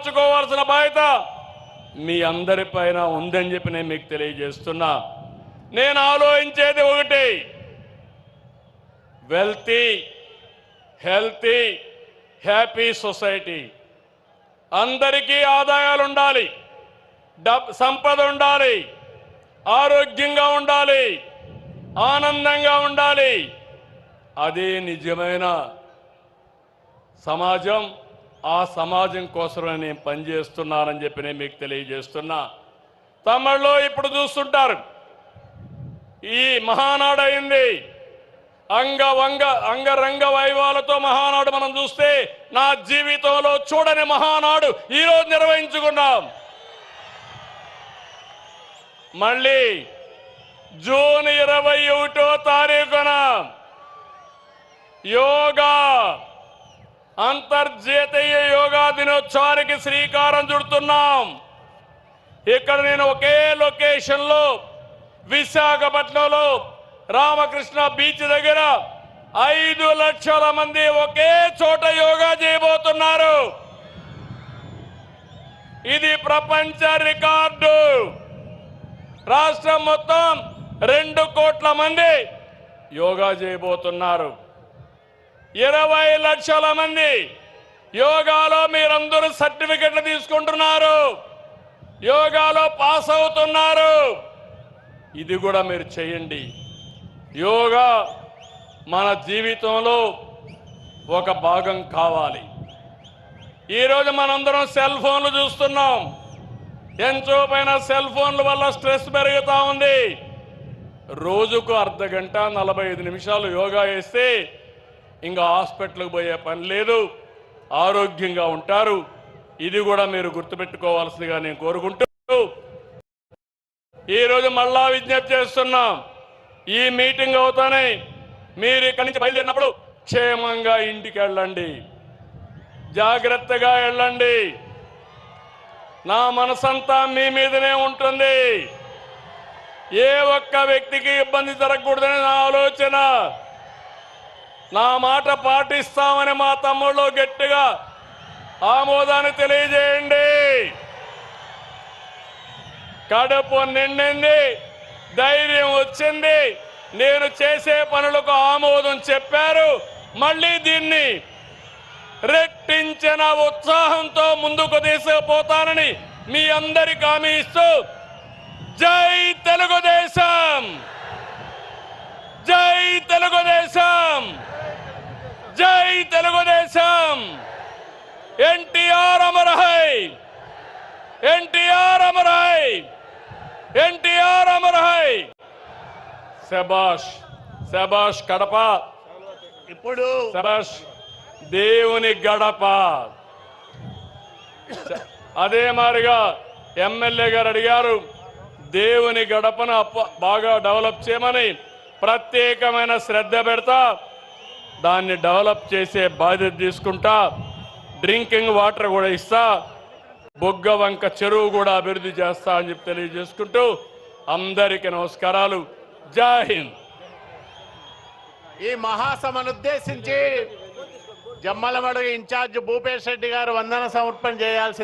మార్చుకోవాల్సిన బాధ్యత మీ అందరిపైన ఉందని చెప్పి నేను మీకు తెలియజేస్తున్నా. నేను ఆలోచించేది ఒకటి, వెల్తీ, హెల్తీ, హ్యాపీ సొసైటీ. అందరికీ ఆదాయాలు ఉండాలి, సంపద ఉండాలి, ఆరోగ్యంగా ఉండాలి, ఆనందంగా ఉండాలి. అదే నిజమైన సమాజం. ఆ సమాజం కోసం నేను పనిచేస్తున్నానని చెప్పి నేను మీకు తెలియజేస్తున్నా. తమిళలో ఇప్పుడు చూస్తుంటారు, ఈ మహానాడు అయింది, అంగరంగ వైభవాలతో మహానాడు మనం చూస్తే నా జీవితంలో చూడని మహానాడు ఈరోజు నిర్వహించుకున్నాం. మళ్ళీ జూన్ 21వ తారీఖున యోగా అంతర్జాతీయ యోగా దినోత్సవానికి శ్రీకారం చుడుతున్నాం. ఇక్కడ నేను ఒకే లొకేషన్లో విశాఖపట్నంలో రామకృష్ణ బీచ్ దగ్గర 5 లక్షల మంది ఒకే చోట యోగా చేయబోతున్నారు. ఇది ప్రపంచ రికార్డు. రాష్ట్రం మొత్తం 2 కోట్ల మంది యోగా చేయబోతున్నారు. 20 లక్షల మంది యోగాలో మీరందరూ సర్టిఫికెట్లు తీసుకుంటున్నారు, యోగాలో పాస్ అవుతున్నారు. ఇది కూడా మీరు చేయండి. యోగా మన జీవితంలో ఒక భాగం కావాలి. ఈరోజు మనందరం సెల్ ఫోన్లు చూస్తున్నాం. ఎంతో పైన సెల్ ఫోన్ల వల్ల స్ట్రెస్ పెరుగుతూ ఉంది. రోజుకు అర్ధ గంట 45 నిమిషాలు యోగా చేస్తే ఇంకా హాస్పిటల్కి పోయే పని లేదు, ఆరోగ్యంగా ఉంటారు. ఇది కూడా మీరు గుర్తుపెట్టుకోవాల్సిందిగా నేను కోరుకుంటూ ఈరోజు మళ్ళా విజ్ఞప్తి చేస్తున్నాం. ఈ మీటింగ్ అవుతానే మీరు ఇక్కడి నుంచి బయలుదేరినప్పుడు క్షేమంగా ఇంటికి వెళ్ళండి, జాగ్రత్తగా వెళ్ళండి. నా మనసంతా మీ మీదనే ఉంటుంది. ఏ ఒక్క వ్యక్తికి ఇబ్బంది జరగకూడదని నా ఆలోచన. నా మాట పాటిస్తామని మా తమ్ముళ్ళు గట్టిగా ఆమోదాన్ని తెలియజేయండి. కడుపు నిండింది, ధైర్యం వచ్చింది, నేను చేసే పనులకు ఆమోదం చెప్పారు. మళ్ళీ దీన్ని రెట్టించిన ఉత్సాహంతో ముందుకు తీసుకుపోతానని మీ అందరికీ హామీ ఇస్తూ జై తెలుగుదేశం, జై తెలుగుదేశం, జై Telugu Desam. NTR Amar high, NTR Amar high, NTR Amar high. శబాష్ శబాష్ కడప, ఇప్పుడు శబాష్ దేవుని గడప. అదే మాదిరిగా ఎమ్మెల్యే గారు అడిగారు, దేవుని గడపను బాగా డెవలప్ చేయమని ప్రత్యేకమైన శ్రద్ధ పెడతా, దాన్ని డెవలప్ చేసే బాధ్యత తీసుకుంటా. డ్రింకింగ్ వాటర్ కూడా ఇస్తా, బొగ్గవంక చెరువు కూడా అభివృద్ధి చేస్తా అని చెప్పి తెలియజేసుకుంటూ అందరికీ నమస్కారాలు. జై హింద్. ఈ మహాసభను ఉద్దేశించి జమ్మలమడుగు ఇన్ఛార్జ్ భూపేష్ రెడ్డి గారు వందన సమర్పణ చేయాల్సింది.